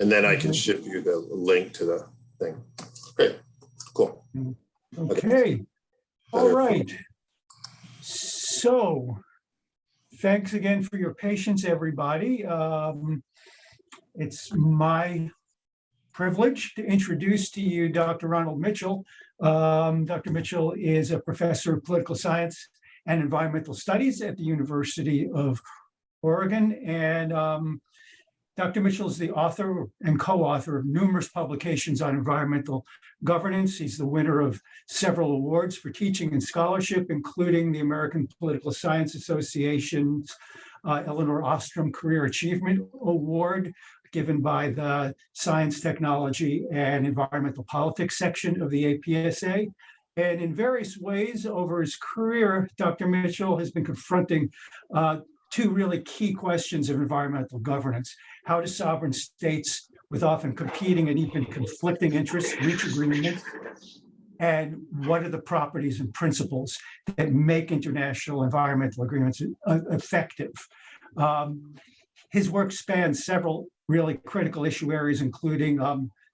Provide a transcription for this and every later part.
And then I can ship you the link to the thing. Great, cool. Okay, all right. So thanks again for your patience, everybody. It's my privilege to introduce to you Dr. Ronald Mitchell. Dr. Mitchell is a professor of political science and environmental studies at the University of Oregon. And Dr. Mitchell is the author and co-author of numerous publications on environmental governance. He's the winner of several awards for teaching and scholarship, including the American Political Science Association's Eleanor Ostrom Career Achievement Award, given by the Science, Technology, and Environmental Politics section of the APSA. And in various ways over his career, Dr. Mitchell has been confronting two really key questions of environmental governance. How do sovereign states with often competing and even conflicting interests reach agreements? And what are the properties and principles that make international environmental agreements effective? His work spans several really critical issue areas, including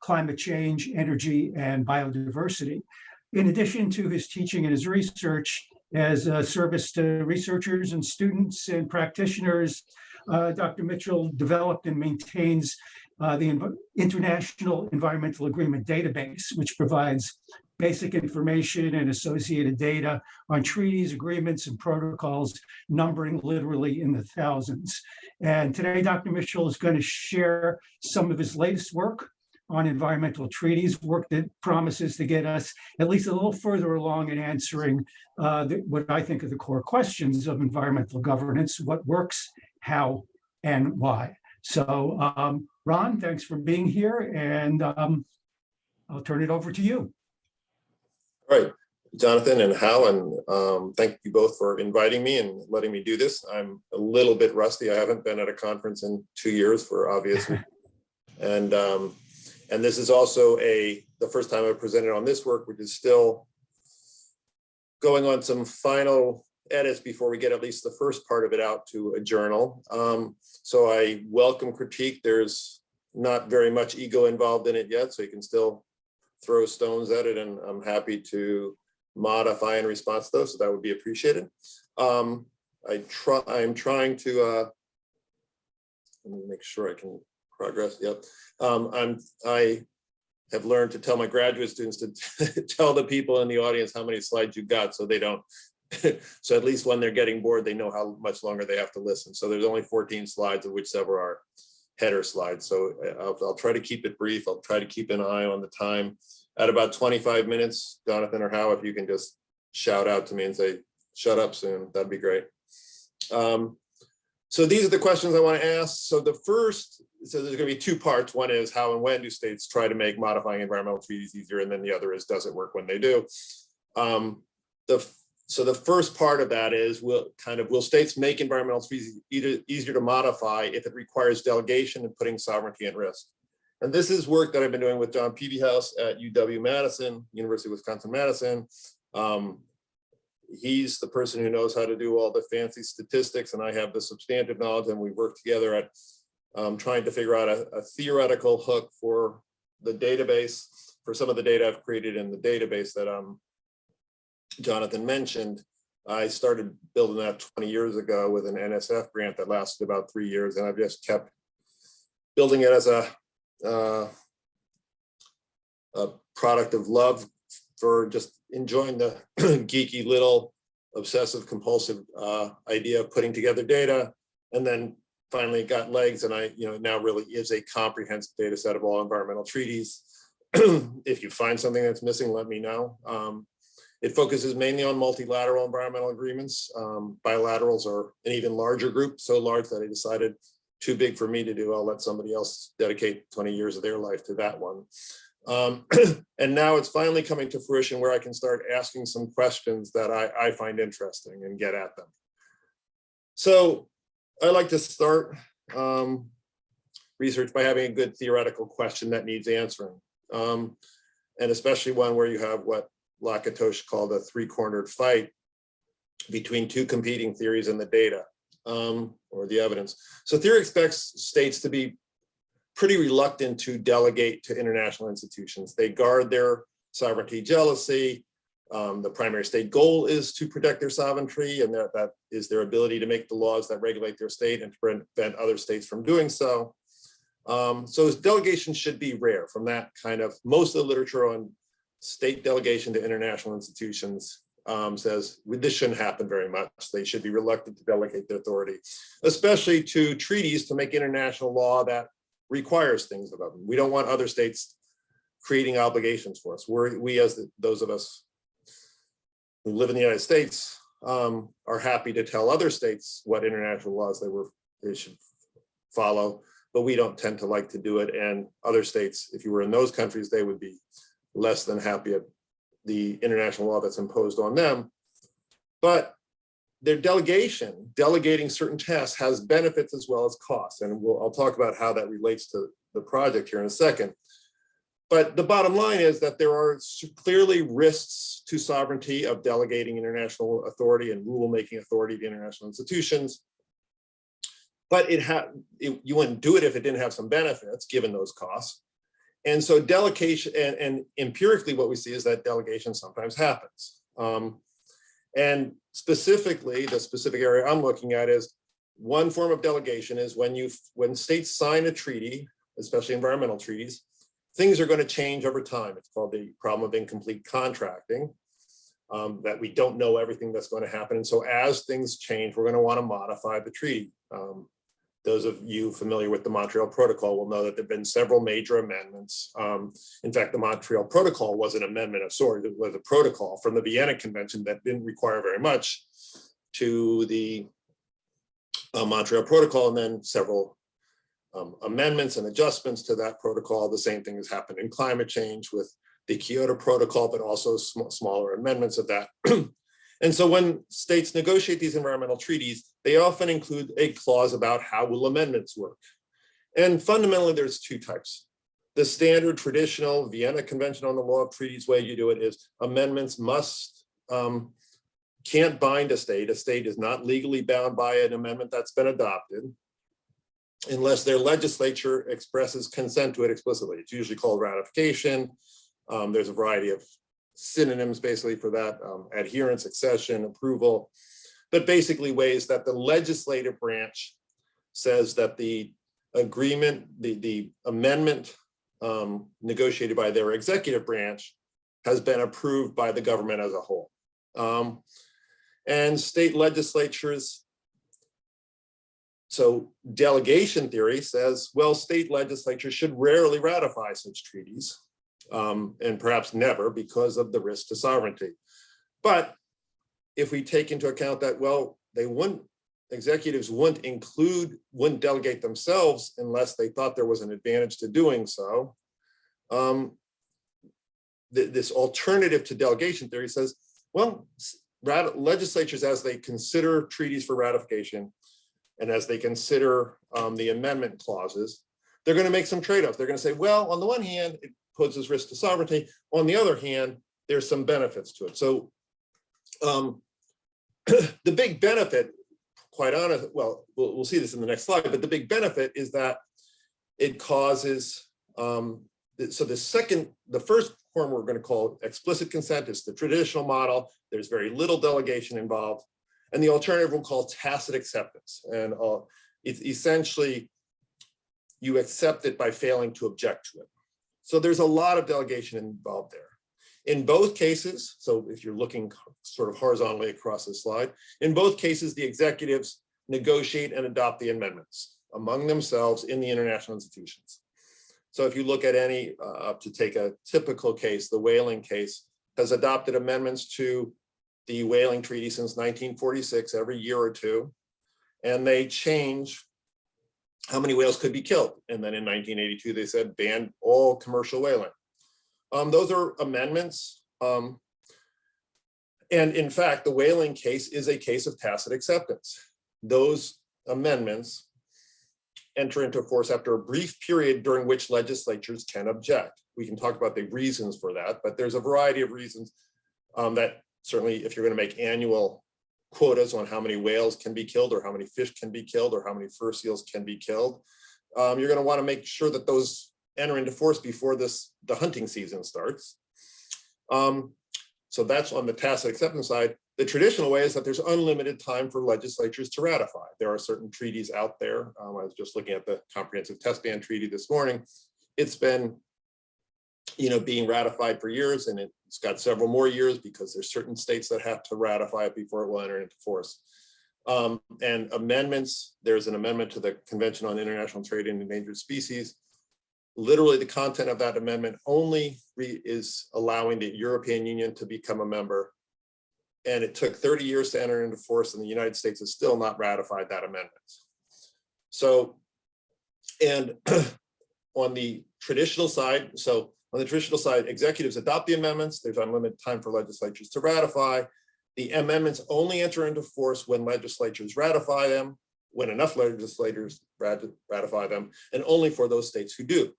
climate change, energy, and biodiversity. In addition to his teaching and his research, as a service to researchers and students and practitioners, Dr. Mitchell developed and maintains the International Environmental Agreement Database, which provides basic information and associated data on treaties, agreements, and protocols, numbering literally in the thousands. And today, Dr. Mitchell is going to share some of his latest work on environmental treaties, work that promises to get us at least a little further along in answering what I think are the core questions of environmental governance: what works, how, and why. So Ron, thanks for being here, and I'll turn it over to you. All right, Jonathan and Hal, and thank you both for inviting me and letting me do this. I'm a little bit rusty. I haven't been at a conference in 2 years for obvious reasons. And this is also the first time I've presented on this work, which is still going on some final edits before we get at least the first part of it out to a journal. So I welcome critique. There's not very much ego involved in it yet, so you can still throw stones at it, and I'm happy to modify in response to those, so that would be appreciated. I'm trying to, let me make sure I can progress, yep. I have learned to tell my graduate students to tell the people in the audience how many slides you got, so they don't, so at least when they're getting bored, they know how much longer they have to listen. So there's only 14 slides, of which several are header slides. So I'll try to keep it brief. I'll try to keep an eye on the time. At about 25 minutes, Jonathan or Hal, if you can just shout out to me and say, shut up soon, that'd be great. So these are the questions I want to ask. So the first, so there's going to be two parts. One is how and when do states try to make modifying environmental treaties easier? And then the other is, does it work when they do? So the first part of that is, will states make environmental treaties easier to modify if it requires delegation and putting sovereignty at risk? And this is work that I've been doing with John Peavy-House at UW-Madison, University of Wisconsin-Madison. He's the person who knows how to do all the fancy statistics, and I have the substantive knowledge, and we work together at trying to figure out a theoretical hook for the database, for some of the data I've created in the database that Jonathan mentioned. I started building that 20 years ago with an NSF grant that lasted about 3 years, and I've just kept building it as a product of love for just enjoying the geeky little obsessive compulsive idea of putting together data, and then finally it got legs, and now really is a comprehensive data set of all environmental treaties. If you find something that's missing, let me know. It focuses mainly on multilateral environmental agreements. Bilaterals are an even larger group, so large that I decided too big for me to do. I'll let somebody else dedicate 20 years of their life to that one. And now it's finally coming to fruition where I can start asking some questions that I find interesting and get at them. So I like to start research by having a good theoretical question that needs answering. And especially one where you have what Lakatos called a three-cornered fight between two competing theories in the data or the evidence. So theory expects states to be pretty reluctant to delegate to international institutions. They guard their sovereignty jealousy. The primary state goal is to protect their sovereignty, and that is their ability to make the laws that regulate their state and to prevent other states from doing so. So delegation should be rare. From that kind of, most of the literature on state delegation to international institutions says this shouldn't happen very much. They should be reluctant to delegate their authority, especially to treaties to make international law that requires things of them. We don't want other states creating obligations for us. We as those of us who live in the United States are happy to tell other states what international laws they should follow, but we don't tend to like to do it. And other states, if you were in those countries, they would be less than happy at the international law that's imposed on them. But their delegating certain tasks has benefits as well as costs. And I'll talk about how that relates to the project here in a second. But the bottom line is that there are clearly risks to sovereignty of delegating international authority and rulemaking authority to international institutions. But you wouldn't do it if it didn't have some benefits, given those costs. And so delegation, and empirically what we see is that delegation sometimes happens. And specifically, the specific area I'm looking at is one form of delegation is when states sign a treaty, especially environmental treaties, things are going to change over time. It's called the problem of incomplete contracting, that we don't know everything that's going to happen. And so as things change, we're going to want to modify the treaty. Those of you familiar with the Montreal Protocol will know that there have been several major amendments. In fact, the Montreal Protocol was an amendment of sorts. It was a protocol from the Vienna Convention that didn't require very much to the Montreal Protocol, and then several amendments and adjustments to that protocol. The same thing has happened in climate change with the Kyoto Protocol, but also smaller amendments of that. And so when states negotiate these environmental treaties, they often include a clause about how will amendments work. And fundamentally, there's two types. The standard traditional Vienna Convention on the Law of Treaties way you do it is amendments can't bind a state. A state is not legally bound by an amendment that's been adopted unless their legislature expresses consent to it explicitly. It's usually called ratification. There's a variety of synonyms basically for that, adherence, accession, approval, but basically ways that the legislative branch says that the agreement, the amendment negotiated by their executive branch has been approved by the government as a whole. And state legislatures, so delegation theory says, well, state legislatures should rarely ratify such treaties. And perhaps never, because of the risk to sovereignty. But if we take into account that, well, executives wouldn't delegate themselves unless they thought there was an advantage to doing so. This alternative to delegation theory says, well, legislatures, as they consider treaties for ratification and as they consider the amendment clauses, they're going to make some trade-offs. They're going to say, well, on the one hand, it poses risk to sovereignty. On the other hand, there's some benefits to it. So the big benefit, quite honest, well, we'll see this in the next slide, but the big benefit is that it causes, so the first form we're going to call explicit consent is the traditional model. There's very little delegation involved. And the alternative we'll call tacit acceptance. And it's essentially, you accept it by failing to object to it. So there's a lot of delegation involved there. In both cases, so if you're looking sort of horizontally across the slide, in both cases, the executives negotiate and adopt the amendments among themselves in the international institutions. So if you look at any, to take a typical case, the whaling case has adopted amendments to the whaling treaty since 1946, every year or two, and they change how many whales could be killed. And then in 1982, they said ban all commercial whaling. Those are amendments. And in fact, the whaling case is a case of tacit acceptance. Those amendments enter into force after a brief period during which legislatures can object. We can talk about the reasons for that, but there's a variety of reasons that certainly if you're going to make annual quotas on how many whales can be killed or how many fish can be killed or how many fur seals can be killed, you're going to want to make sure that those enter into force before the hunting season starts. So that's on the tacit acceptance side. The traditional way is that there's unlimited time for legislatures to ratify. There are certain treaties out there. I was just looking at the Comprehensive Test Ban Treaty this morning. It's been, being ratified for years, and it's got several more years because there's certain states that have to ratify it before it will enter into force. And amendments, there's an amendment to the Convention on International Trade in Endangered Species. Literally, the content of that amendment only is allowing the European Union to become a member. And it took 30 years to enter into force, and the United States has still not ratified that amendment. So, and on the traditional side, executives adopt the amendments. There's unlimited time for legislatures to ratify. The amendments only enter into force when legislatures ratify them, when enough legislators ratify them, and only for those states who do.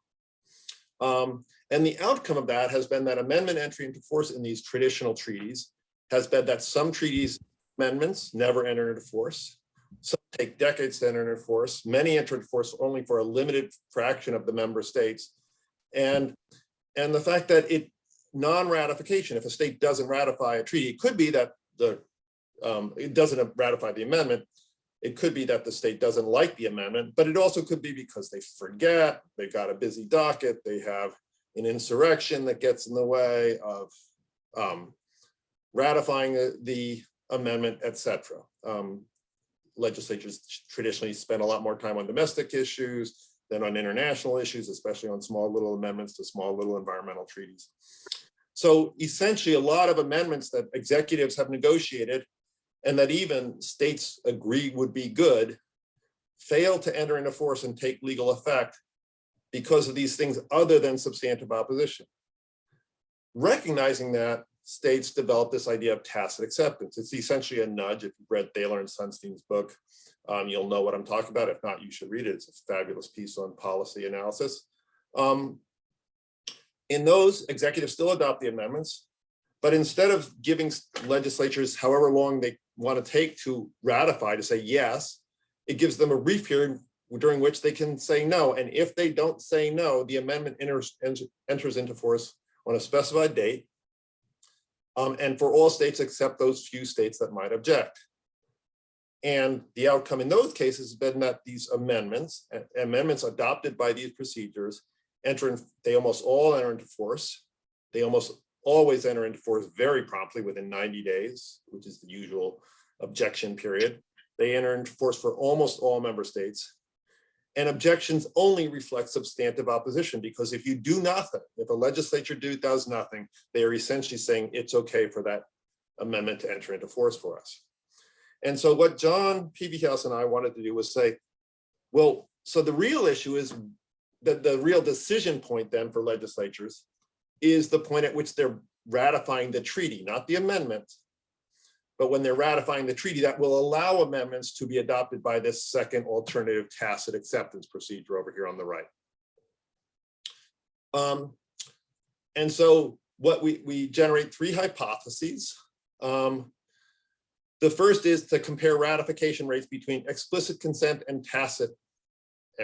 And the outcome of that has been that amendment entry into force in these traditional treaties has been that some treaties amendments never enter into force. Some take decades to enter into force. Many enter into force only for a limited fraction of the member states. And the fact that non-ratification, if a state doesn't ratify a treaty, it could be that it doesn't ratify the amendment. It could be that the state doesn't like the amendment, but it also could be because they forget, they've got a busy docket, they have an insurrection that gets in the way of ratifying the amendment, etc. Legislatures traditionally spend a lot more time on domestic issues than on international issues, especially on small little amendments to small little environmental treaties. So essentially, a lot of amendments that executives have negotiated and that even states agree would be good fail to enter into force and take legal effect because of these things other than substantive opposition. Recognizing that, states developed this idea of tacit acceptance. It's essentially a nudge. If you've read Thaler and Sunstein's book, you'll know what I'm talking about. If not, you should read it. It's a fabulous piece on policy analysis. In those, executives still adopt the amendments, but instead of giving legislatures however long they want to take to ratify, to say yes, it gives them a brief period during which they can say no. And if they don't say no, the amendment enters into force on a specified date, and for all states except those few states that might object. And the outcome in those cases has been that these amendments adopted by these procedures they almost all enter into force. They almost always enter into force very promptly within 90 days, which is the usual objection period. They enter into force for almost all member states. And objections only reflect substantive opposition, because if you do nothing, if a legislature does nothing, they are essentially saying it's okay for that amendment to enter into force for us. And so what John Peevyhouse and I wanted to do was say, well, so the real issue is that the real decision point then for legislatures is the point at which they're ratifying the treaty, not the amendment. But when they're ratifying the treaty, that will allow amendments to be adopted by this second alternative tacit acceptance procedure over here on the right. And so what we generate three hypotheses. The first is to compare ratification rates between explicit consent and tacit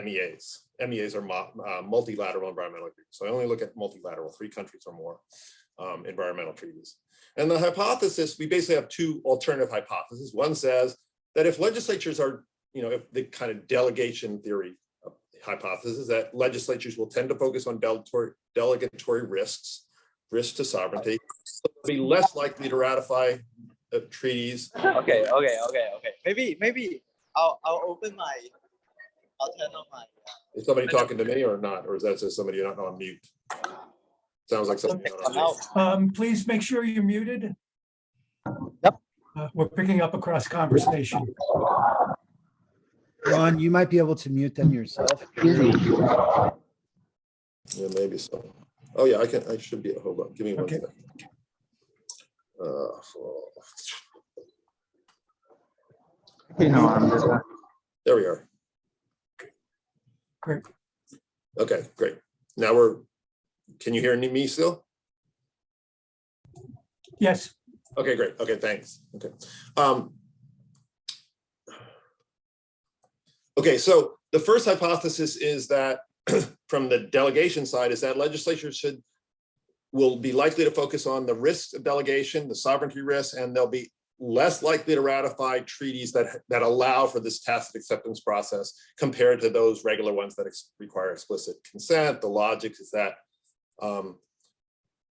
MEAs. MEAs are multilateral environmental agreements. So I only look at multilateral, 3 countries or more environmental treaties. And the hypothesis, we basically have 2 alternative hypotheses. One says that if legislatures are, if the kind of delegation theory hypothesis that legislatures will tend to focus on delegatory risks to sovereignty, so they'll be less likely to ratify treaties. Okay. Maybe I'll open my. I'll turn on my. Is somebody talking to me or not? Or is that just somebody not on mute? Sounds like somebody not on mute. Please make sure you're muted. Yep. We're picking up across conversation. Ron, you might be able to mute them yourself. Yeah, maybe so. Oh yeah, I should be. Hold on, give me one second. There we are. Great. Okay, great. Now can you hear me still? Yes. Okay, great. Okay, thanks. Okay. Okay, so the first hypothesis is that from the delegation side is that legislatures will be likely to focus on the risks of delegation, the sovereignty risks, and they'll be less likely to ratify treaties that allow for this tacit acceptance process compared to those regular ones that require explicit consent. The logic is that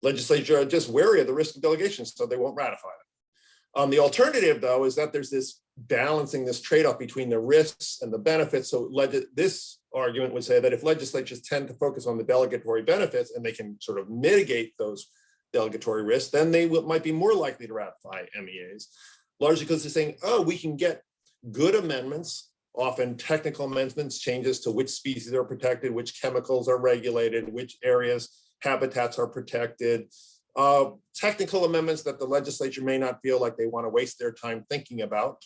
legislatures are just wary of the risk of delegation, so they won't ratify it. The alternative, though, is that there's this balancing, this trade-off between the risks and the benefits. So this argument would say that if legislatures tend to focus on the delegatory benefits and they can sort of mitigate those delegatory risks, then they might be more likely to ratify MEAs, largely because they're saying, oh, we can get good amendments, often technical amendments, changes to which species are protected, which chemicals are regulated, which areas, habitats are protected, technical amendments that the legislature may not feel like they want to waste their time thinking about.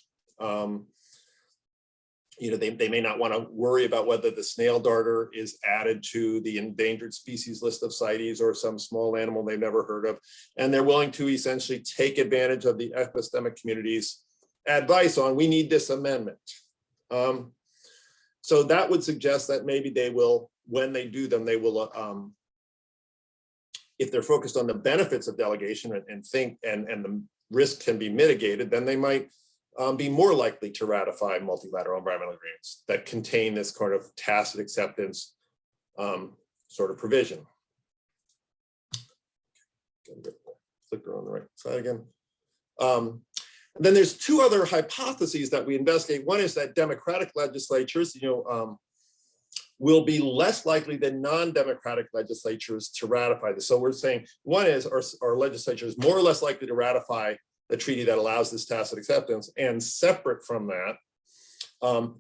They may not want to worry about whether the snail darter is added to the endangered species list of CITES or some small animal they've never heard of. And they're willing to essentially take advantage of the epistemic community's advice on, we need this amendment. So that would suggest that maybe they will, when they do them, they will, if they're focused on the benefits of delegation and the risk can be mitigated, then they might be more likely to ratify multilateral environmental agreements that contain this kind of tacit acceptance sort of provision. Clicker on the right side again. Then there's two other hypotheses that we investigate. One is that democratic legislatures, will be less likely than non-democratic legislatures to ratify this. So we're saying one is our legislatures more or less likely to ratify the treaty that allows this tacit acceptance, and separate from that,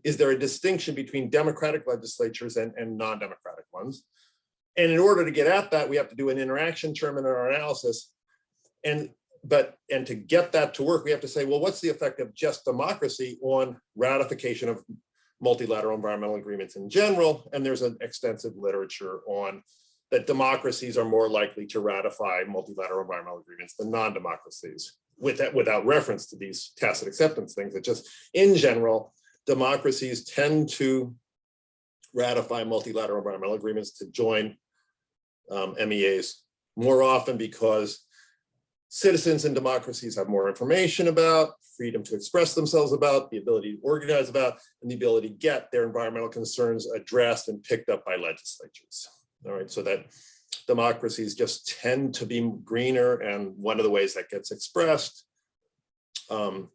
is there a distinction between democratic legislatures and non-democratic ones? And in order to get at that, we have to do an interaction term in our analysis. And to get that to work, we have to say, well, what's the effect of just democracy on ratification of multilateral environmental agreements in general? And there's an extensive literature on that democracies are more likely to ratify multilateral environmental agreements than non-democracies, without reference to these tacit acceptance things. That just in general, democracies tend to ratify multilateral environmental agreements to join MEAs more often because citizens in democracies have more information about, freedom to express themselves about, the ability to organize about, and the ability to get their environmental concerns addressed and picked up by legislatures. All right, so that democracies just tend to be greener, and one of the ways that gets expressed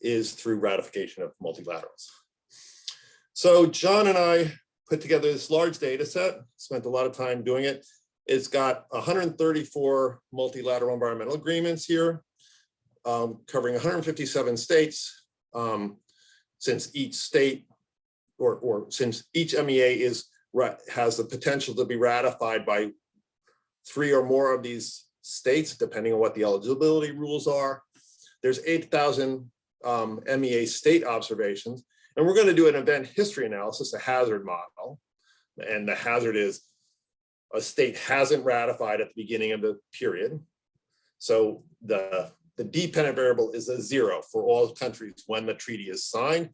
is through ratification of multilaterals. So John and I put together this large data set, spent a lot of time doing it. It's got 134 multilateral environmental agreements here, covering 157 states. Since each state or since each MEA has the potential to be ratified by 3 or more of these states, depending on what the eligibility rules are. There's 8,000 MEA state observations, and we're going to do an event history analysis, a hazard model. And the hazard is a state hasn't ratified at the beginning of the period. So the dependent variable is a 0 for all countries when the treaty is signed.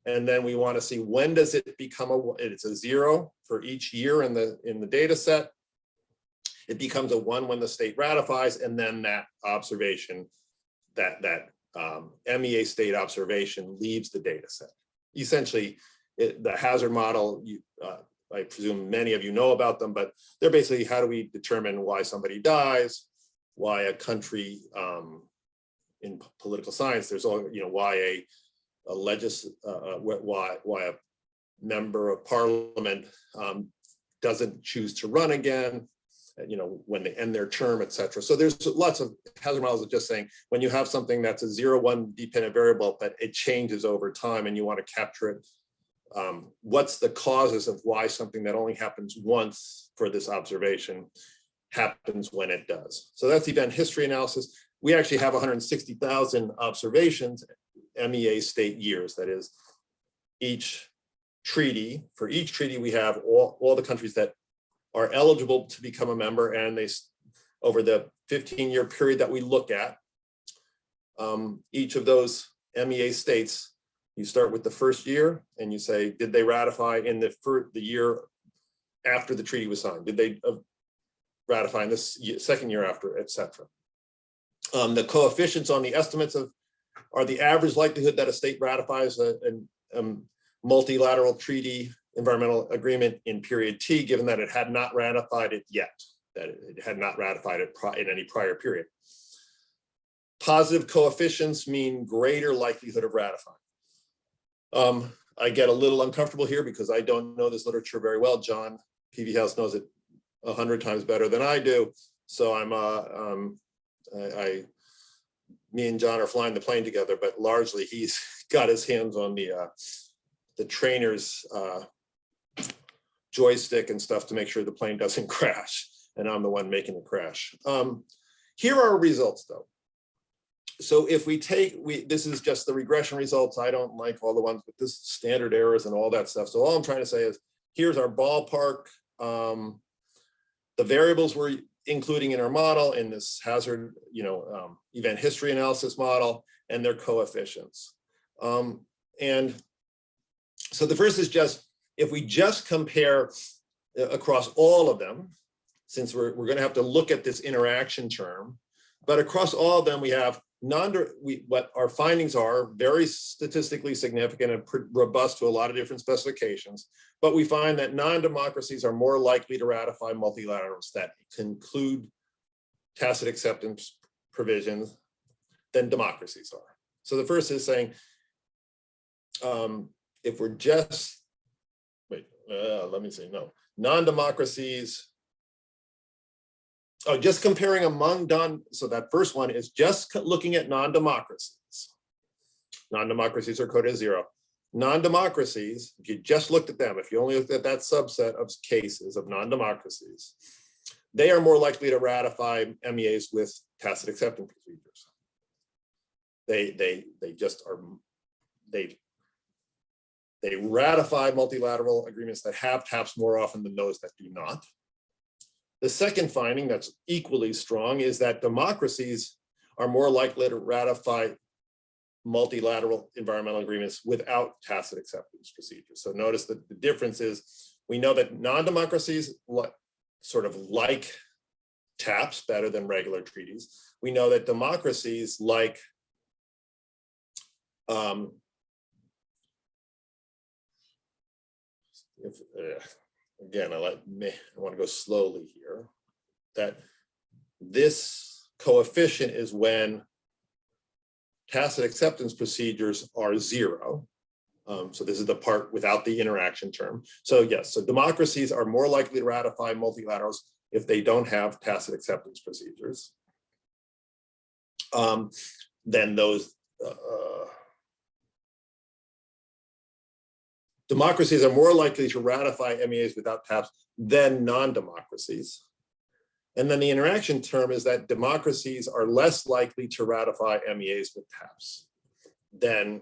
And then we want to see when does it become it's a 0 for each year in the data set. It becomes a 1 when the state ratifies, and then that observation, that MEA state observation leaves the data set. Essentially, the hazard model, I presume many of you know about them, but they're basically how do we determine why somebody dies, why a country in political science, there's all, why why a member of parliament doesn't choose to run again, when they end their term, etc. So there's lots of hazard models of just saying when you have something that's a 0-1 dependent variable, but it changes over time and you want to capture it. What's the causes of why something that only happens once for this observation happens when it does? So that's event history analysis. We actually have 160,000 observations, MEA state years. That is, for each treaty, we have all the countries that are eligible to become a member, and they, over the 15-year period that we look at, each of those MEA states You start with the first year and you say, did they ratify in the year after the treaty was signed? Did they ratify in this second year after, et cetera? The coefficients on the estimates are the average likelihood that a state ratifies a multilateral treaty environmental agreement in period T, given that it had not ratified it yet, that it had not ratified it in any prior period. Positive coefficients mean greater likelihood of ratifying. I get a little uncomfortable here because I don't know this literature very well. John Peavyhouse knows it 100 times better than I do. So me and John are flying the plane together, but largely he's got his hands on the trainer's joystick and stuff to make sure the plane doesn't crash. And I'm the one making it crash. Here are our results though. So if we take, this is just the regression results. I don't like all the ones with this standard errors and all that stuff. So all I'm trying to say is, here's our ballpark. The variables we're including in our model in this hazard, event history analysis model, and their coefficients. And so the first is just, if we just compare across all of them, since we're going to have to look at this interaction term, but across all of them, we have what our findings are very statistically significant and robust to a lot of different specifications. But we find that non-democracies are more likely to ratify multilaterals that include tacit acceptance provisions than democracies are. So the first is saying, if we're just, non-democracies, just comparing among so that first one is just looking at non-democracies. Non-democracies are coded as 0. Non-democracies, if you just looked at them, if you only looked at that subset of cases of non-democracies, they are more likely to ratify MEAs with tacit acceptance procedures. They just are, they ratify multilateral agreements that have TAPs more often than those that do not. The second finding that's equally strong is that democracies are more likely to ratify multilateral environmental agreements without tacit acceptance procedures. So notice that the difference is, we know that non-democracies sort of like TAPs better than regular treaties. We know that democracies like again, I want to go slowly here, that this coefficient is when tacit acceptance procedures are 0. So this is the part without the interaction term. So yes, so democracies are more likely to ratify multilaterals if they don't have tacit acceptance procedures than those. Democracies are more likely to ratify MEAs without TAPs than non-democracies. And then the interaction term is that democracies are less likely to ratify MEAs with TAPs than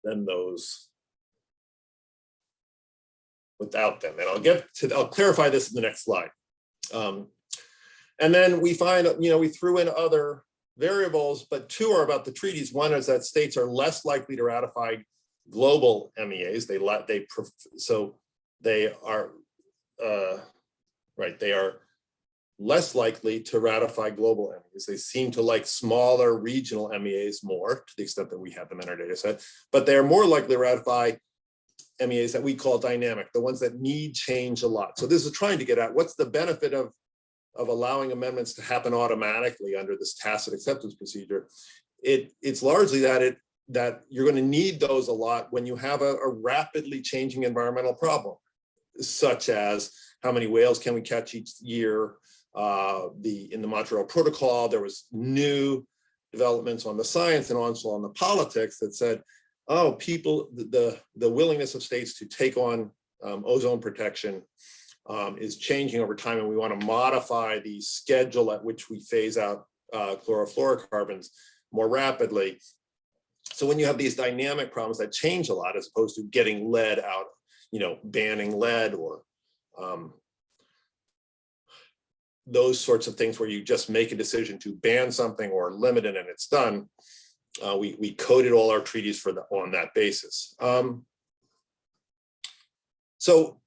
those without them. And I'll clarify this in the next slide. And then we find, we threw in other variables, but 2 are about the treaties. One is that states are less likely to ratify global MEAs. They are less likely to ratify global MEAs. They seem to like smaller regional MEAs more, to the extent that we have them in our data set, but they're more likely to ratify MEAs that we call dynamic, the ones that need change a lot. So this is trying to get at what's the benefit of allowing amendments to happen automatically under this tacit acceptance procedure. It's largely that you're going to need those a lot when you have a rapidly changing environmental problem, such as how many whales can we catch each year. In the Montreal Protocol, there was new developments on the science and also on the politics that said, oh, the willingness of states to take on ozone protection is changing over time, and we want to modify the schedule at which we phase out chlorofluorocarbons more rapidly. So when you have these dynamic problems that change a lot, as opposed to getting lead out, banning lead or those sorts of things where you just make a decision to ban something or limit it and it's done. We coded all our treaties on that basis. So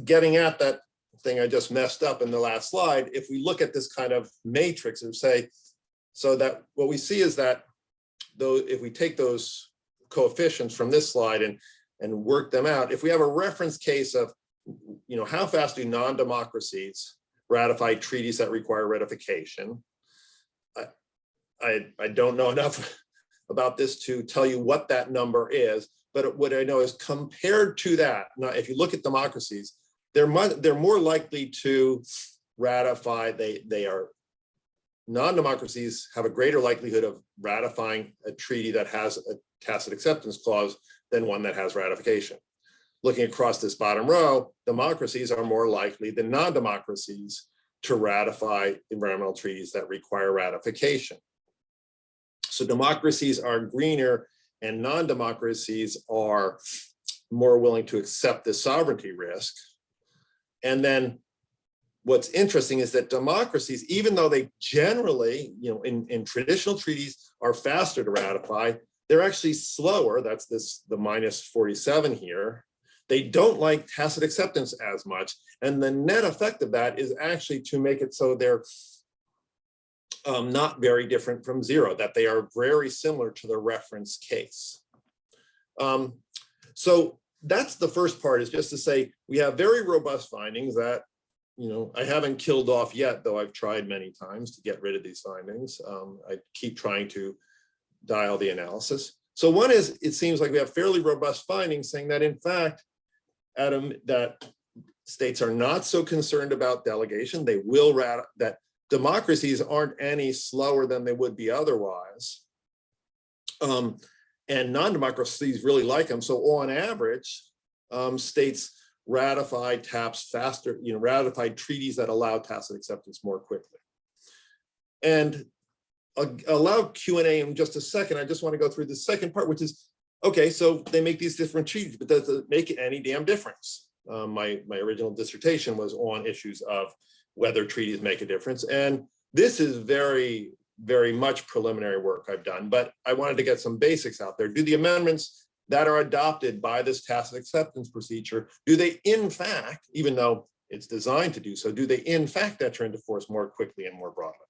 getting at that thing I just messed up in the last slide, if we look at this kind of matrix and say, so that what we see is that though, if we take those coefficients from this slide and work them out, if we have a reference case of, how fast do non-democracies ratify treaties that require ratification? I don't know enough about this to tell you what that number is, but what I know is compared to that, now if you look at democracies, they're more likely to ratify, non-democracies have a greater likelihood of ratifying a treaty that has a tacit acceptance clause than one that has ratification. Looking across this bottom row, democracies are more likely than non-democracies to ratify environmental treaties that require ratification. So democracies are greener and non-democracies are more willing to accept the sovereignty risk. And then what's interesting is that democracies, even though they generally, in traditional treaties are faster to ratify, they're actually slower. That's the -47 here. They don't like tacit acceptance as much. And the net effect of that is actually to make it so they're not very different from zero, that they are very similar to the reference case. So that's the first part, is just to say we have very robust findings that, I haven't killed off yet, though I've tried many times to get rid of these findings. I keep trying to dial the analysis. So one is, it seems like we have fairly robust findings saying that in fact, Adam, that states are not so concerned about delegation. They will that democracies aren't any slower than they would be otherwise. And non-democracies really like them. So on average, states ratify TAPs faster, ratify treaties that allow tacit acceptance more quickly. And I'll allow Q&A in just a second. I just want to go through the second part, which is, okay, so they make these different treaties, but does it make any damn difference? My original dissertation was on issues of whether treaties make a difference. And this is very, very much preliminary work I've done, but I wanted to get some basics out there. Do the amendments that are adopted by this tacit acceptance procedure, do they in fact, even though it's designed to do so, do they in fact enter into force more quickly and more broadly?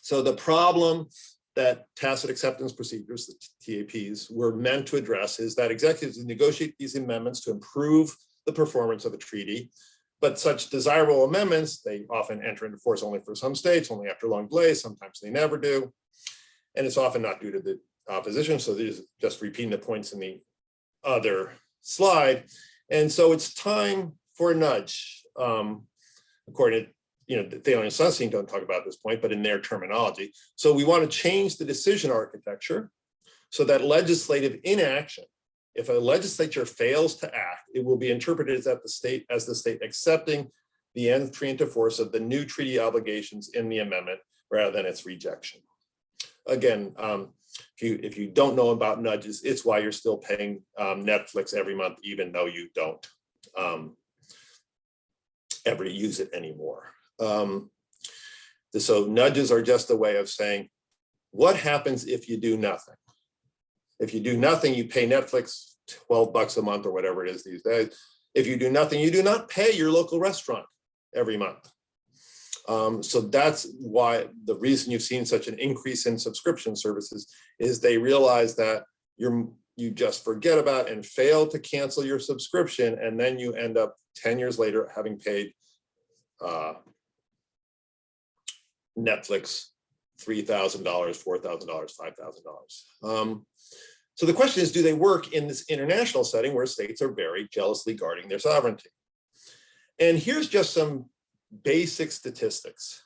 So the problem that tacit acceptance procedures, the TAPs, were meant to address is that executives negotiate these amendments to improve the performance of a treaty, but such desirable amendments, they often enter into force only for some states, only after long delays, sometimes they never do. And it's often not due to the opposition. So these just repeating the points in the other slide. And so it's time for a nudge. According to, Thaler and Sunstein don't talk about this point, but in their terminology. So we want to change the decision architecture so that legislative inaction, if a legislature fails to act, it will be interpreted as the state accepting the entry into force of the new treaty obligations in the amendment rather than its rejection. Again, if you don't know about nudges, it's why you're still paying Netflix every month, even though you don't ever use it anymore. So nudges are just a way of saying, what happens if you do nothing? If you do nothing, you pay Netflix $12 a month or whatever it is these days. If you do nothing, you do not pay your local restaurant every month. So that's why the reason you've seen such an increase in subscription services is they realize that you just forget about and fail to cancel your subscription, and then you end up 10 years later having paid Netflix $3,000, $4,000, $5,000. So the question is, do they work in this international setting where states are very jealously guarding their sovereignty? And here's just some basic statistics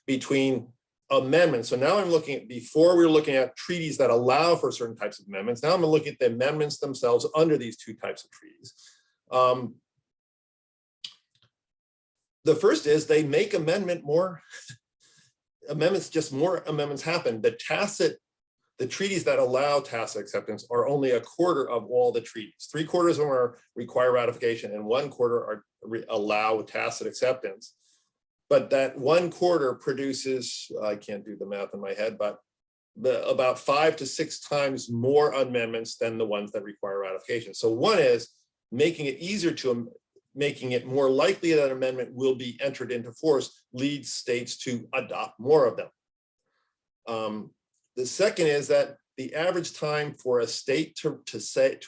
between amendments. So now I'm looking at, before we were looking at treaties that allow for certain types of amendments. Now I'm looking at the amendments themselves under these two types of treaties. The first is they make amendments, more amendments happen. The the treaties that allow tacit acceptance are only a quarter of all the treaties. 3/4 of them require ratification and 1/4 allow tacit acceptance. But that 1/4 produces, I can't do the math in my head, but about 5 to 6 times more amendments than the ones that require ratification. So one is making it more likely that an amendment will be entered into force leads states to adopt more of them. The second is that the average time for a state to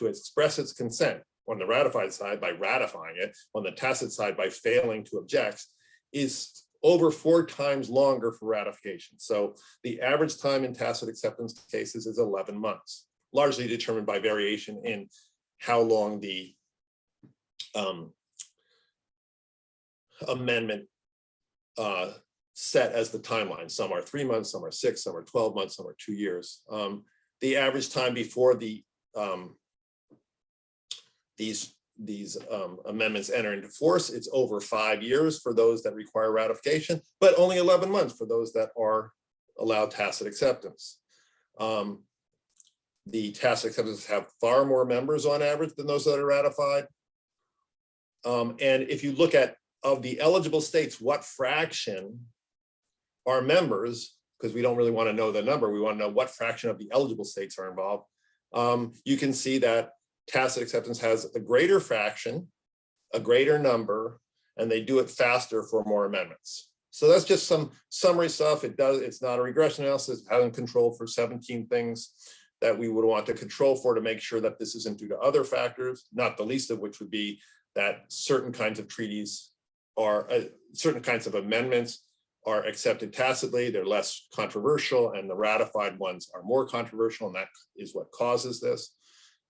express its consent on the ratified side by ratifying it, on the tacit side by failing to object, is over 4 times longer for ratification. So the average time in tacit acceptance cases is 11 months, largely determined by variation in how long the amendment set as the timeline. Some are 3 months, some are 6, some are 12 months, some are 2 years. The average time before these amendments enter into force, it's over 5 years for those that require ratification, but only 11 months for those that are allowed tacit acceptance. The tacit acceptances have far more members on average than those that are ratified. And if you look at of the eligible states, what fraction are members, because we don't really want to know the number, we want to know what fraction of the eligible states are involved. You can see that tacit acceptance has a greater fraction, a greater number, and they do it faster for more amendments. So that's just some summary stuff. It's not a regression analysis. It hasn't controlled for 17 things that we would want to control for to make sure that this isn't due to other factors, not the least of which would be that certain kinds of treaties are, certain kinds of amendments are accepted tacitly, they're less controversial, and the ratified ones are more controversial, and that is what causes this.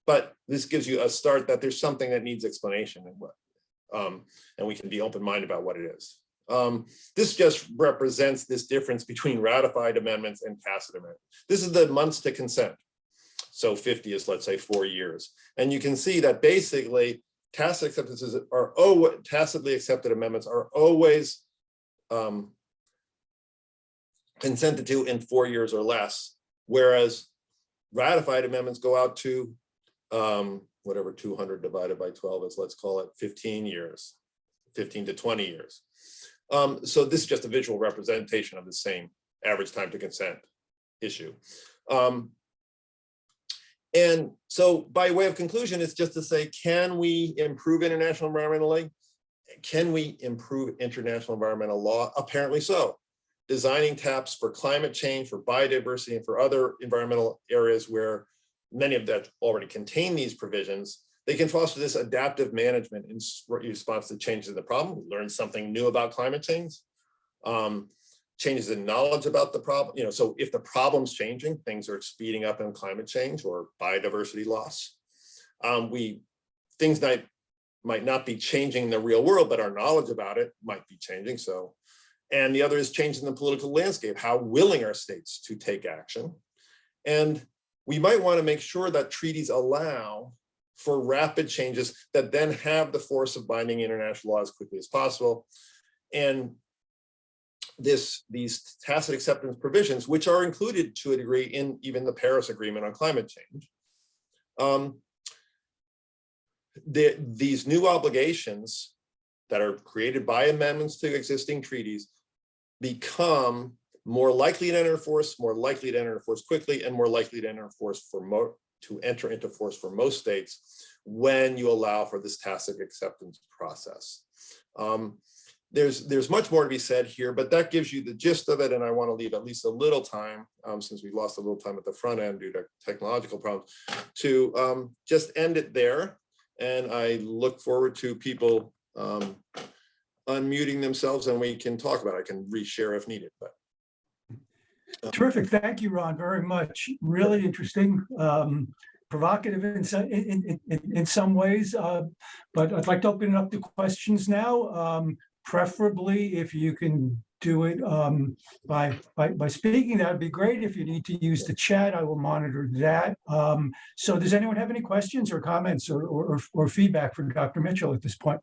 But this gives you a start that there's something that needs explanation, and we can be open-minded about what it is. This just represents this difference between ratified amendments and tacit amendments. This is the months to consent. So 50 is, let's say, 4 years. And you can see that basically tacit acceptances are, tacitly accepted amendments are always consented to in 4 years or less, whereas ratified amendments go out to whatever 200 divided by 12 is, let's call it 15 years, 15 to 20 years. So this is just a visual representation of the same average time to consent issue. And so by way of conclusion, it's just to say, can we improve international environmental law? Can we improve international environmental law? Apparently so. Designing TAPs for climate change, for biodiversity, and for other environmental areas where many of that already contain these provisions, they can foster this adaptive management in response to changes in the problem. We learn something new about climate change, changes in knowledge about the problem. So if the problem's changing, things are speeding up in climate change or biodiversity loss. Things might not be changing in the real world, but our knowledge about it might be changing. So, and the other is changing the political landscape. How willing are states to take action? And we might want to make sure that treaties allow for rapid changes that then have the force of binding international law as quickly as possible. And these tacit acceptance provisions, which are included to a degree in even the Paris Agreement on climate change, these new obligations that are created by amendments to existing treaties become more likely to enter force, more likely to enter force quickly, and more likely to enter force enter into force for most states when you allow for this tacit acceptance process. There's much more to be said here, but that gives you the gist of it, and I want to leave at least a little time, since we lost a little time at the front end due to technological problems, to just end it there. And I look forward to people unmuting themselves, and we can talk about it. I can reshare if needed. But Terrific. Thank you, Ron, very much. Really interesting, provocative in some ways, but I'd like to open it up to questions now. Preferably, if you can do it by speaking, that would be great. If you need to use the chat, I will monitor that. So does anyone have any questions or comments or feedback for Dr. Mitchell at this point?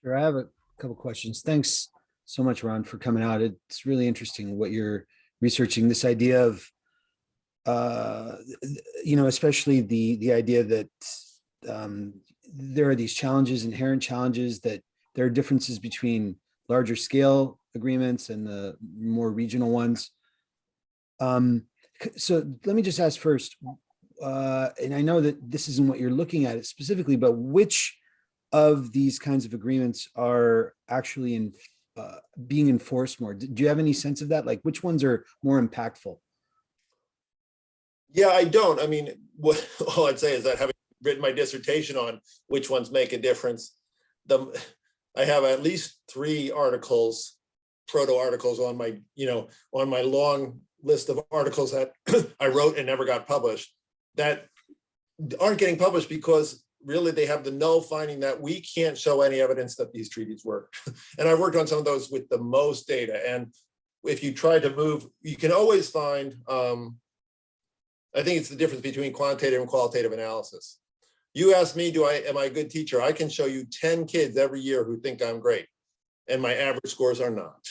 Sure, I have a couple questions. Thanks so much, Ron, for coming out. It's really interesting what you're researching this idea of, especially the idea that there are these challenges, inherent challenges, that there are differences between larger scale agreements and the more regional ones. So let me just ask first, and I know that this isn't what you're looking at specifically, but which of these kinds of agreements are actually being enforced more? Do you have any sense of that? Like, which ones are more impactful? Yeah, I don't. I mean, all I'd say is that having written my dissertation on which ones make a difference, I have at least 3 articles, proto articles on my, on my long list of articles that I wrote and never got published, that aren't getting published because really they have the null finding that we can't show any evidence that these treaties work. And I worked on some of those with the most data. And if you try to move, you can always find, I think it's the difference between quantitative and qualitative analysis. You ask me, am I a good teacher? I can show you 10 kids every year who think I'm great, and my average scores are not,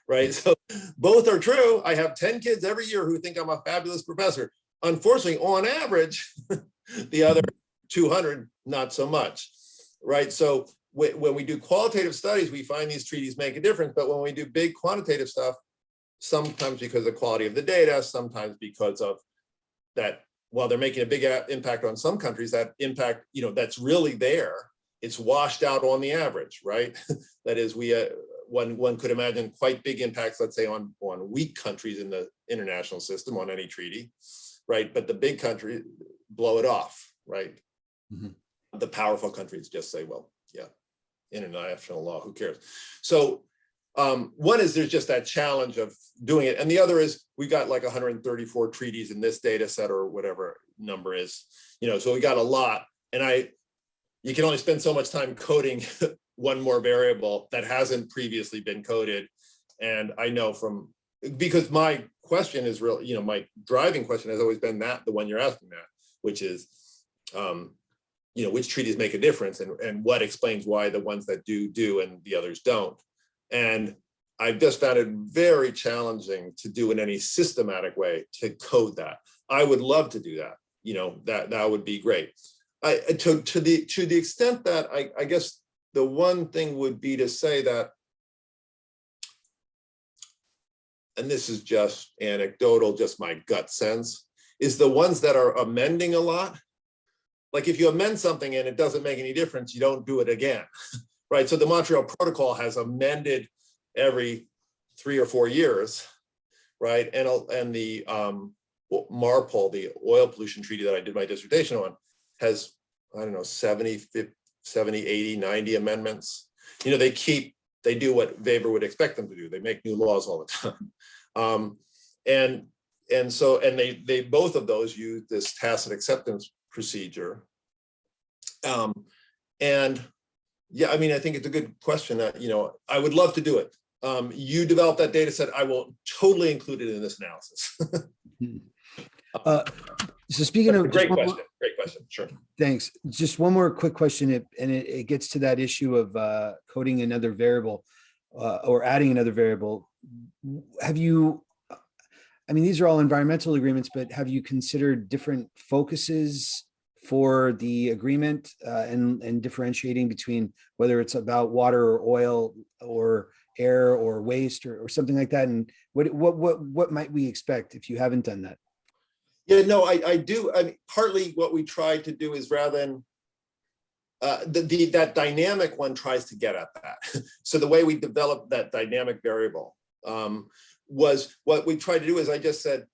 right? So both are true. I have 10 kids every year who think I'm a fabulous professor. Unfortunately, on average, the other 200, not so much, right? So when we do qualitative studies, we find these treaties make a difference, but when we do big quantitative stuff, sometimes because of the quality of the data, sometimes because of that, while they're making a big impact on some countries, that impact, that's really there, it's washed out on the average, right? That is, one could imagine quite big impacts, let's say on weak countries in the international system on any treaty, right? But the big countries blow it off, right? Mm-hmm. The powerful countries just say, well, yeah, international law, who cares? So one is there's just that challenge of doing it. And the other is we got like 134 treaties in this data set or whatever number is, so we got a lot. And you can only spend so much time coding one more variable that hasn't previously been coded. And I know because my question is real, my driving question has always been the one you're asking, that, which is, which treaties make a difference and what explains why the ones that do and the others don't. And I've just found it very challenging to do in any systematic way to code that. I would love to do that. That would be great. To the extent that I guess the one thing would be to say that, and this is just anecdotal, just my gut sense, is the ones that are amending a lot. Like if you amend something and it doesn't make any difference, you don't do it again. Right, so the Montreal Protocol has amended every 3 or 4 years, right? And the MARPOL, the oil pollution treaty that I did my dissertation on, has, I don't know, 70, 80, 90 amendments. They do what Weber would expect them to do. They make new laws all the time. And they both of those use this tacit acceptance procedure. And yeah, I mean, I think it's a good question that, I would love to do it. You develop that data set, I will totally include it in this analysis. So speaking of— Great question, sure. Thanks. Just one more quick question, and it gets to that issue of coding another variable or adding another variable. Have you, I mean, these are all environmental agreements, but have you considered different focuses for the agreement and differentiating between whether it's about water or oil or air or waste or something like that? And what might we expect if you haven't done that? Yeah, no, I do. I mean, partly what we try to do is, rather than that dynamic one tries to get at that. So the way we developed that dynamic variable was, what we tried to do is, I just said,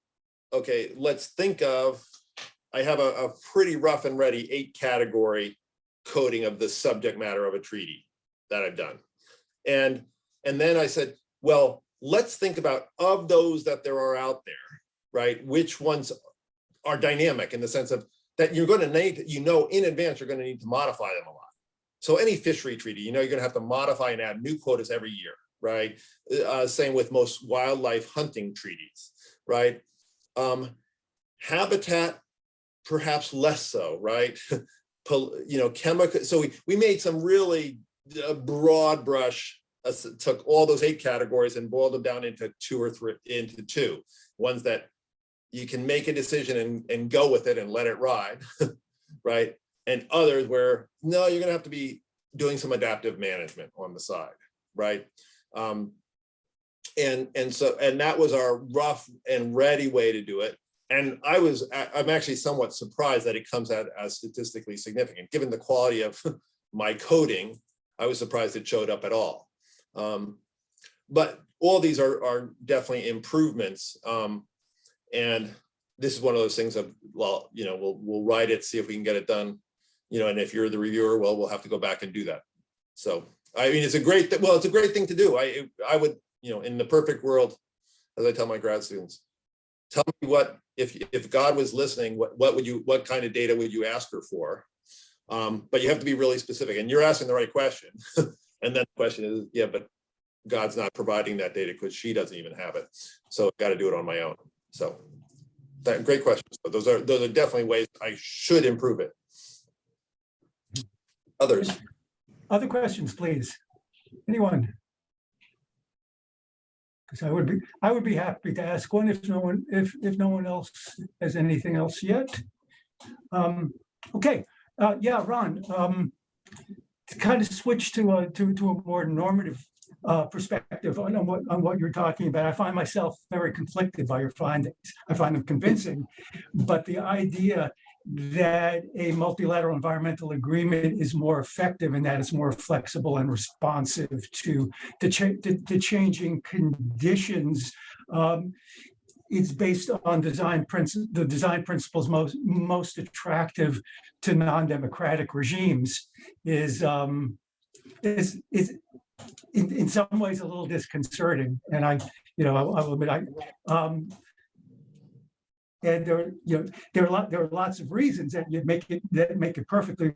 okay, let's think of, I have a pretty rough and ready 8-category coding of the subject matter of a treaty that I've done. And then I said, well, let's think about, of those that there are out there, right, which ones are dynamic in the sense of that you're going to need, in advance, you're going to need to modify them a lot. So any fishery treaty, you're going to have to modify and add new quotas every year, right? Same with most wildlife hunting treaties, right? Habitat, perhaps less so, right? Chemical. So we made some really broad brush took all those 8 categories and boiled them down into 2 or 3, into 2 ones that you can make a decision and go with it and let it ride, right? And others where, no, you're gonna have to be doing some adaptive management on the side, right? And that was our rough and ready way to do it. And I'm actually somewhat surprised that it comes out as statistically significant. Given the quality of my coding, I was surprised it showed up at all. But all these are definitely improvements. And this is one of those things of, well, we'll write it, see if we can get it done, and if you're the reviewer, well, we'll have to go back and do that. So, I mean, it's a great thing to do. I would, in the perfect world, as I tell my grad students, tell me what, if God was listening, what kind of data would you ask her for? But you have to be really specific, and you're asking the right question. And then the question is, yeah, but God's not providing that data because she doesn't even have it. So I've got to do it on my own. So great questions. So those are definitely ways I should improve it. Others? Other questions, please. Anyone? Because I would be happy to ask one if no one else has anything else yet. Okay, yeah, Ron. To kind of switch to a more normative perspective on what you're talking about, I find myself very conflicted by your findings. I find them convincing, but the idea that a multilateral environmental agreement is more effective and that it's more flexible and responsive to changing conditions. It's based on the design principles most attractive to non-democratic regimes is in some ways a little disconcerting. And I'll admit and there are lots of reasons that make it perfectly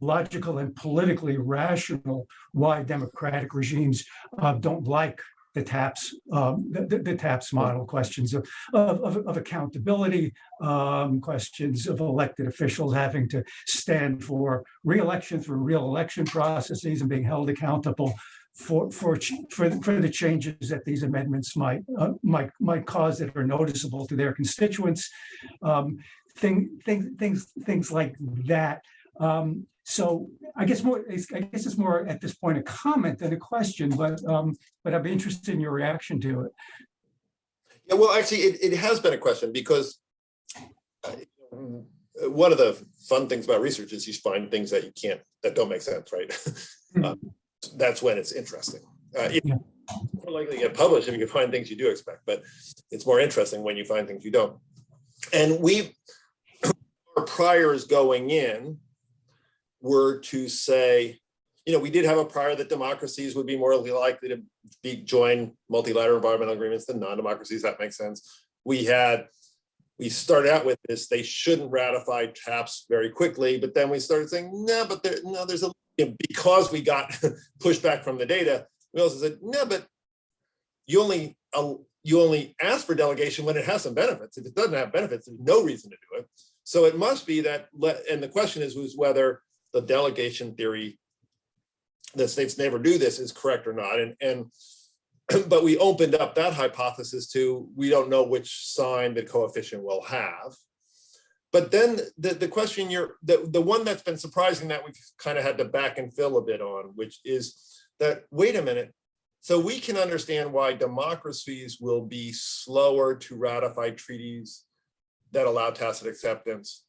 logical and politically rational why democratic regimes don't like the TAPS model, questions of accountability, questions of elected officials having to stand for re-election through real election processes and being held accountable for the changes that these amendments might cause that are noticeable to their constituents, things like that. So I guess it's more at this point a comment than a question, but I'd be interested in your reaction to it. Yeah, well, actually, it has been a question because one of the fun things about research is you find things that don't make sense, right? That's when it's interesting. It's more likely to get published if you can find things you do expect, but it's more interesting when you find things you don't. And our priors going in were to say, we did have a prior that democracies would be more likely to join multilateral environmental agreements than non-democracies. That makes sense. We started out with this, they shouldn't ratify TAPS very quickly, but then we started saying, there's because we got pushback from the data, we also said, no, but you only ask for delegation when it has some benefits. If it doesn't have benefits, there's no reason to do it. So it must be that, and the question was whether the delegation theory that states never do this is correct or not. But we opened up that hypothesis to, we don't know which sign the coefficient will have. But then the question the one that's been surprising that we've kind of had to back and fill a bit on, which is that, wait a minute, so we can understand why democracies will be slower to ratify treaties that allow tacit acceptance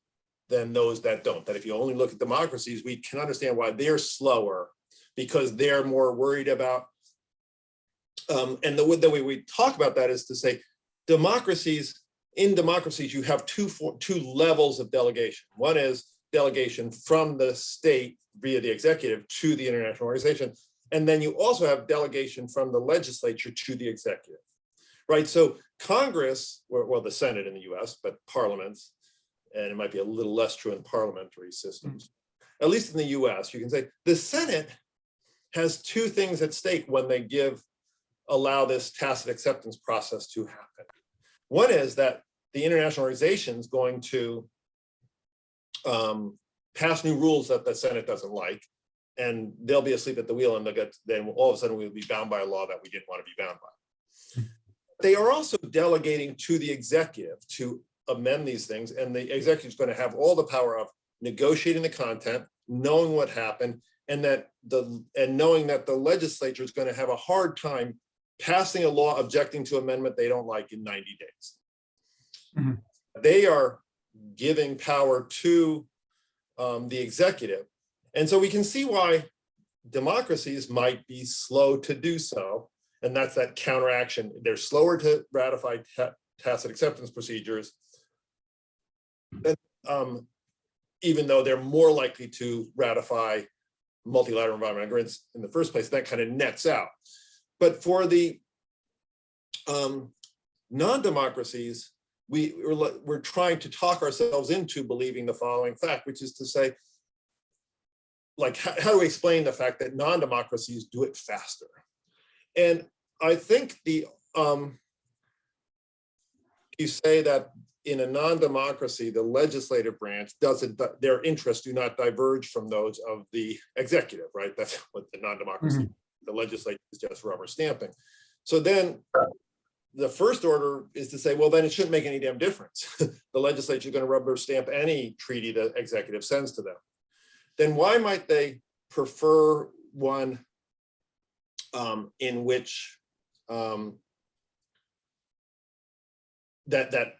than those that don't. That if you only look at democracies, we can understand why they're slower because they're more worried about, and the way we talk about that is to say, in democracies, you have two levels of delegation. One is delegation from the state via the executive to the international organization. And then you also have delegation from the legislature to the executive, right? So Congress, well, the Senate in the US, but parliaments, and it might be a little less true in parliamentary systems, at least in the US, you can say the Senate has two things at stake when they allow this tacit acceptance process to happen. One is that the international organization is going to pass new rules that the Senate doesn't like. and they'll be asleep at the wheel, and then all of a sudden we'll be bound by a law that we didn't want to be bound by. They are also delegating to the executive to amend these things, and the executive is going to have all the power of negotiating the content, knowing what happened, and knowing that the legislature is going to have a hard time passing a law objecting to amendment they don't like in 90 days. Mm-hmm. They are giving power to the executive. And so we can see why democracies might be slow to do so. And that's that counteraction. They're slower to ratify tacit acceptance procedures, even though they're more likely to ratify multilateral environmental agreements in the first place. That kind of nets out. But for the non-democracies, we're trying to talk ourselves into believing the following fact, which is to say, like, how do we explain the fact that non-democracies do it faster? And I think you say that in a non-democracy, the legislative branch their interests do not diverge from those of the executive, right? That's what the non-democracy, the legislature is just rubber stamping. So then the first order is to say, well, then it shouldn't make any damn difference. The legislature is going to rubber stamp any treaty the executive sends to them. Then why might they prefer one in which that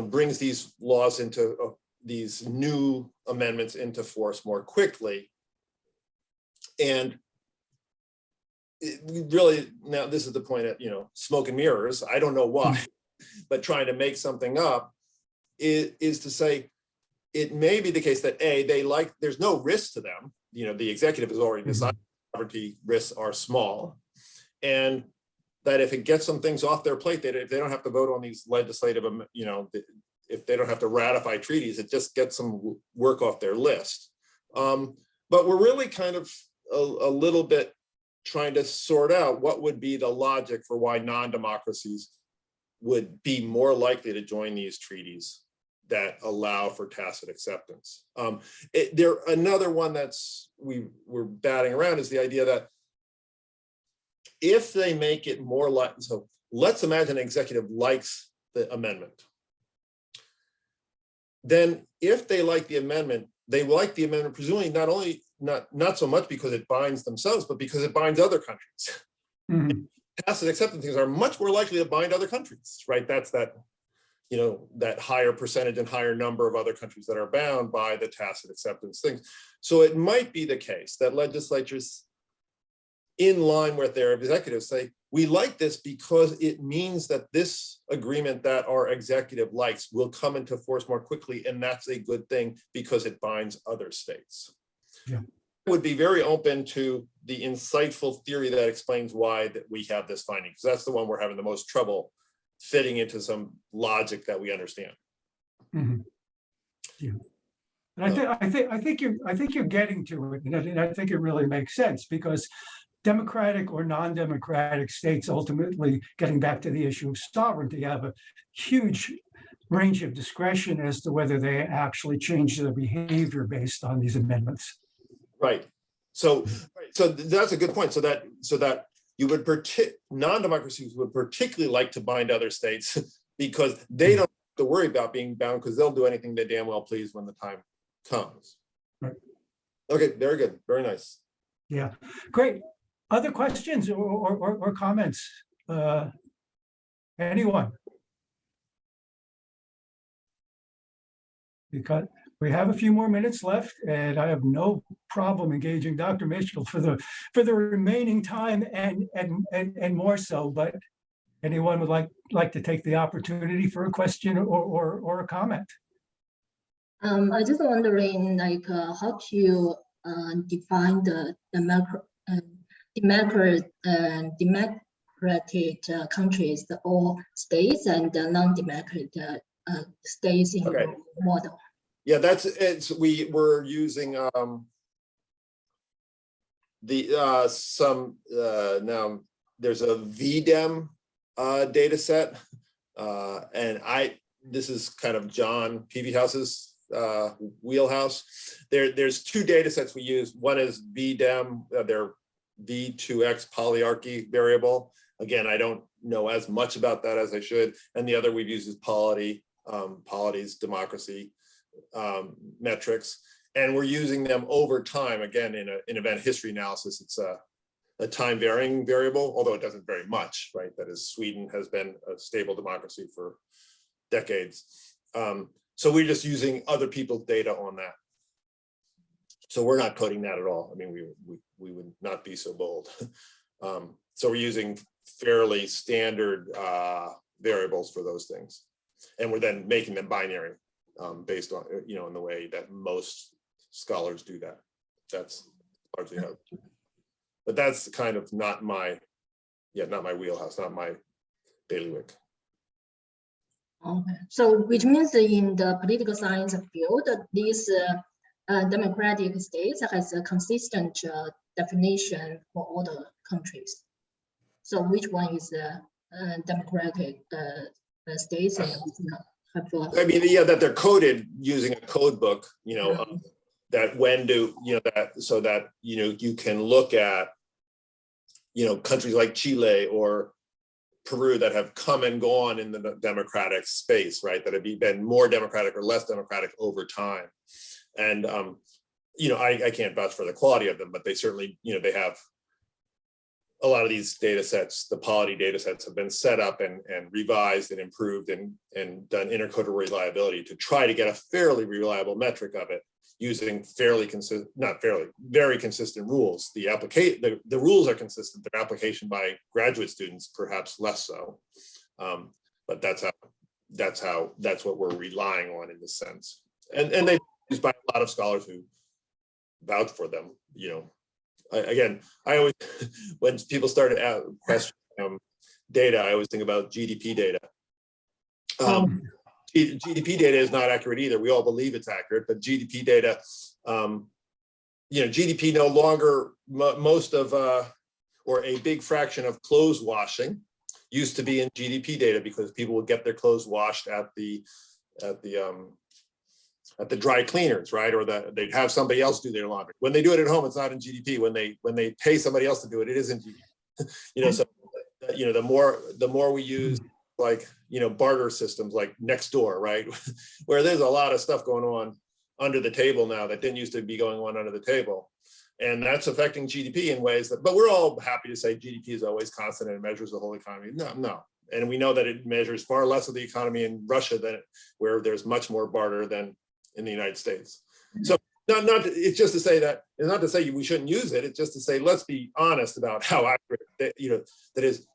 brings these laws into these new amendments into force more quickly? And we really, now this is the point at smoke and mirrors. I don't know why, but trying to make something up is to say, it may be the case that there's no risk to them. The executive has already decided sovereignty risks are small, and that if it gets some things off their plate, that if they don't have to vote on these legislative, if they don't have to ratify treaties, it just gets some work off their list. But we're really kind of a little bit trying to sort out what would be the logic for why non-democracies would be more likely to join these treaties that allow for tacit acceptance. Another one that's we're batting around is the idea that if they make it more like, so let's imagine an executive likes the amendment. Then if they like the amendment, they like the amendment presumably not so much because it binds themselves, but because it binds other countries. Mm-hmm. Tacit acceptance things are much more likely to bind other countries, right? That's that higher percentage and higher number of other countries that are bound by the tacit acceptance things. So it might be the case that legislatures in line with their executives say, we like this because it means that this agreement that our executive likes will come into force more quickly, and that's a good thing because it binds other states. Yeah. I would be very open to the insightful theory that explains why that we have this finding, because that's the one we're having the most trouble fitting into some logic that we understand. Mm-hmm. Yeah. And I think you're getting to it, and I think it really makes sense, because democratic or non-democratic states, ultimately getting back to the issue of sovereignty, have a huge range of discretion as to whether they actually change their behavior based on these amendments. Right. So that's a good point. So that you would non-democracies would particularly like to bind other states because they don't have to worry about being bound, because they'll do anything they damn well please when the time comes. Right. Okay, very good. Very nice. Yeah, great. Other questions or comments? Anyone? Because we have a few more minutes left, and I have no problem engaging Dr. Mitchell for the remaining time and more so. But anyone would like to take the opportunity for a question or a comment? I just wondering, how to define the democratic countries, or states, and the non-democratic states in the model. Yeah, we were using now there's a VDEM data set, and this is kind of John Peavyhouse's wheelhouse. There's two data sets we use. One is VDEM, their V2X polyarchy variable. Again, I don't know as much about that as I should. And the other we've used is Polity's democracy metrics. And we're using them over time. Again, in event history analysis, it's a time varying variable, although it doesn't vary much, right? That is, Sweden has been a stable democracy for decades. So we're just using other people's data on that. So we're not coding that at all. I mean, we would not be so bold. So we're using fairly standard variables for those things. And we're then making them binary based on, in the way that most scholars do that. That's largely how. But that's kind of not my wheelhouse, not my bailiwick. Okay, so which means in the political science field, these democratic states has a consistent definition for all the countries. So which one is the democratic states and I mean, yeah, that they're coded using a code book, that when do, that so that, you can look at, countries like Chile or Peru that have come and gone in the democratic space, right? That have been more democratic or less democratic over time. And, I can't vouch for the quality of them, but they certainly, they have a lot of these data sets, the polity data sets have been set up and revised and improved and done intercodal reliability to try to get a fairly reliable metric of it using very consistent rules. The rules are consistent, their application by graduate students, perhaps less so. But that's what we're relying on in this sense. And they're used by a lot of scholars who vouch for them, Again, I always, when people started out questioning data, I always think about GDP data. GDP data is not accurate either. We all believe it's accurate, but GDP data, GDP no longer, most of, or a big fraction of clothes washing used to be in GDP data because people would get their clothes washed at the dry cleaners, right? Or they'd have somebody else do their laundry. When they do it at home, it's not in GDP. When they pay somebody else to do it, it is in GDP. So the more we use barter systems like next door, right? Where there's a lot of stuff going on under the table now that didn't used to be going on under the table. And that's affecting GDP in ways but we're all happy to say GDP is always constant and it measures the whole economy. No. And we know that it measures far less of the economy in Russia where there's much more barter than in the United States. So it's just to say that, it's not to say we shouldn't use it. It's just to say, let's be honest about how accurate, that is,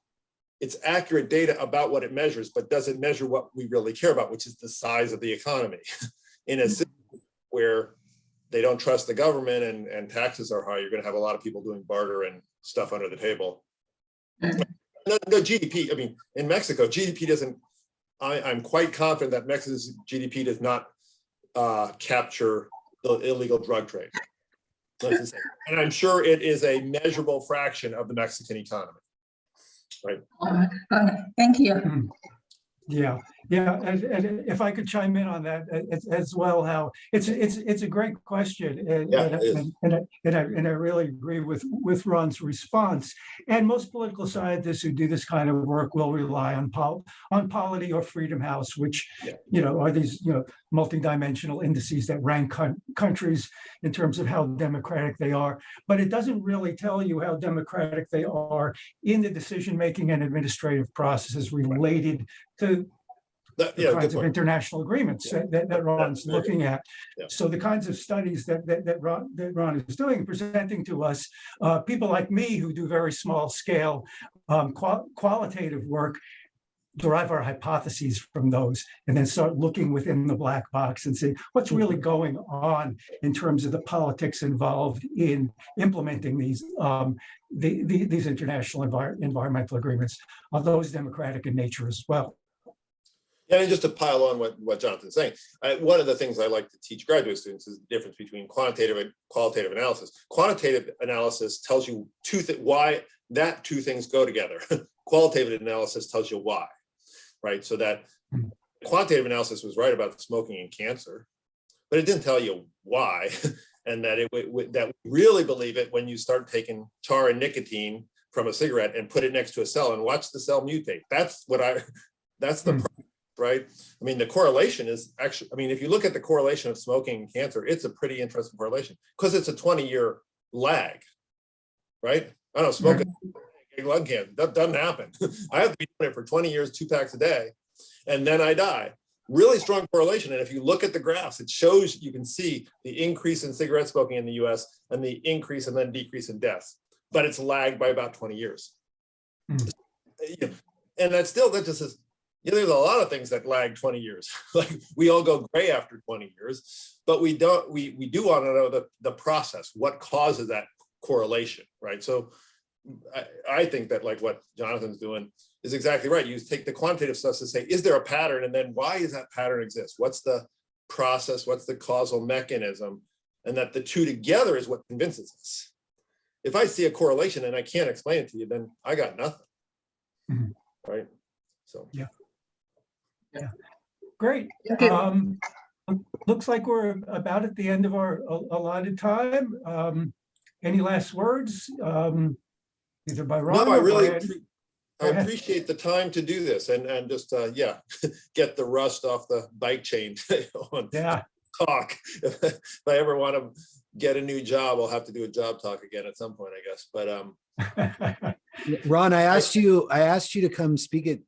it's accurate data about what it measures, but does it measure what we really care about, which is the size of the economy in a system where they don't trust the government and taxes are high. You're going to have a lot of people doing barter and stuff under the table. No GDP, I mean, in Mexico, GDP doesn't, I'm quite confident that Mexico's GDP does not capture the illegal drug trade. And I'm sure it is a measurable fraction of the Mexican economy, right? Thank you. Yeah, and if I could chime in on that as well, how it's a great question, and I really agree with Ron's response. And most political scientists who do this kind of work will rely on Polity or Freedom House, which are these multidimensional indices that rank countries in terms of how democratic they are. But it doesn't really tell you how democratic they are in the decision-making and administrative processes related to the kinds of international agreements that Ron's looking at. So the kinds of studies that Ron is doing, presenting to us, people like me who do very small scale qualitative work, derive our hypotheses from those and then start looking within the black box and see what's really going on in terms of the politics involved in implementing these international environmental agreements. Are those democratic in nature as well? Yeah, and just to pile on what Jonathan's saying, one of the things I like to teach graduate students is the difference between quantitative and qualitative analysis. Quantitative analysis tells you why that two things go together. Qualitative analysis tells you why, right? So that quantitative analysis was right about smoking and cancer, but it didn't tell you why. And that that we really believe it when you start taking tar and nicotine from a cigarette and put it next to a cell and watch the cell mutate. That's the right. I mean, the correlation is actually, I mean, if you look at the correlation of smoking and cancer, it's a pretty interesting correlation because it's a 20-year lag, right? I don't know, smoking lung cancer, that doesn't happen. I have to be doing it for 20 years, 2 packs a day, and then I die. Really strong correlation. And if you look at the graphs, it shows, you can see the increase in cigarette smoking in the US and the increase and then decrease in deaths, but it's lagged by about 20 years. And that just says, there's a lot of things that lag 20 years. Like we all go gray after 20 years, but we do want to know the process, what causes that correlation, right? So I think that like what Jonathan's doing is exactly right. You take the quantitative stuff to say, is there a pattern? And then why does that pattern exist? What's the process? What's the causal mechanism? And that the two together is what convinces us. If I see a correlation and I can't explain it to you, then I got nothing, right? So. Yeah. Great. Looks like we're about at the end of our allotted time. Any last words? Either by Ron No, I or really by I appreciate the time to do this and just get the rust off the bike chain on talk. If I ever want to get a new job, I'll have to do a job talk again at some point, I guess. But Ron, I asked you to come speak at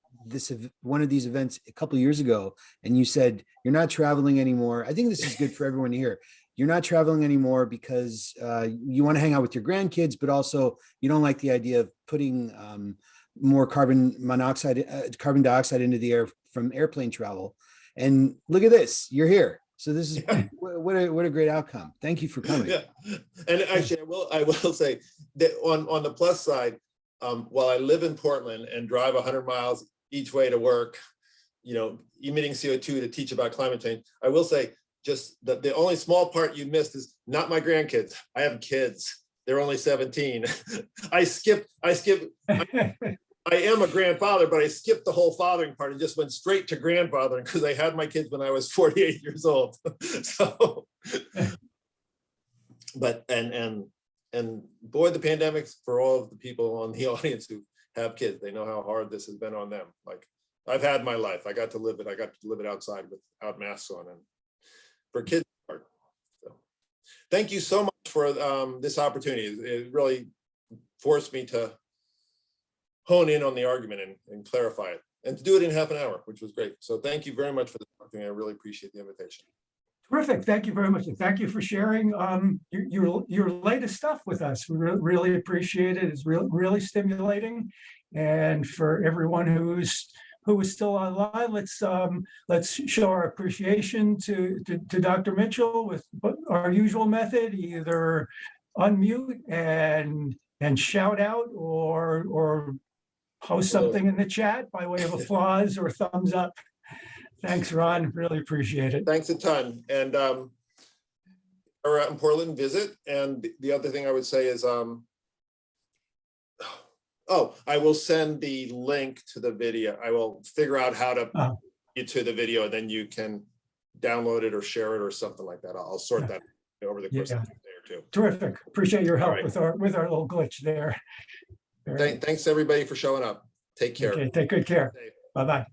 one of these events a couple of years ago, and you said you're not traveling anymore. I think this is good for everyone to hear. You're not traveling anymore because you want to hang out with your grandkids, but also you don't like the idea of putting more carbon dioxide into the air from airplane travel. And look at this, you're here. So this is what a great outcome. Thank you for coming. Yeah, and actually, I will say that on the plus side, while I live in Portland and drive 100 miles each way to work, emitting CO2 to teach about climate change, I will say just that the only small part you missed is not my grandkids. I have kids. They're only 17. I am a grandfather, but I skipped the whole fathering part and just went straight to grandfathering because I had my kids when I was 48 years old. So, but and boy, the pandemics for all of the people on the audience who have kids, they know how hard this has been on them. Like I've had my life. I got to live it. I got to live it outside without masks on, and for kids, it's hard. So, thank you so much for this opportunity. It really forced me to hone in on the argument and clarify it, and to do it in half an hour, which was great. So thank you very much for the opportunity. I really appreciate the invitation. Terrific. Thank you very much. And thank you for sharing your latest stuff with us. We really appreciate it. It's really stimulating. And for everyone who is still online, let's show our appreciation to Dr. Mitchell with our usual method, either unmute and shout out or post something in the chat by way of applause or thumbs up. Thanks, Ron. Really appreciate it. Thanks a ton. And we're out in Portland, visit. And the other thing I would say is, I will send the link to the video. I will figure out how to get to the video, and then you can download it or share it or something like that. I'll sort that over the course of the day or two. Terrific. Appreciate your help with our little glitch there. Thanks everybody for showing up. Take care. Okay, take good care. Bye-bye.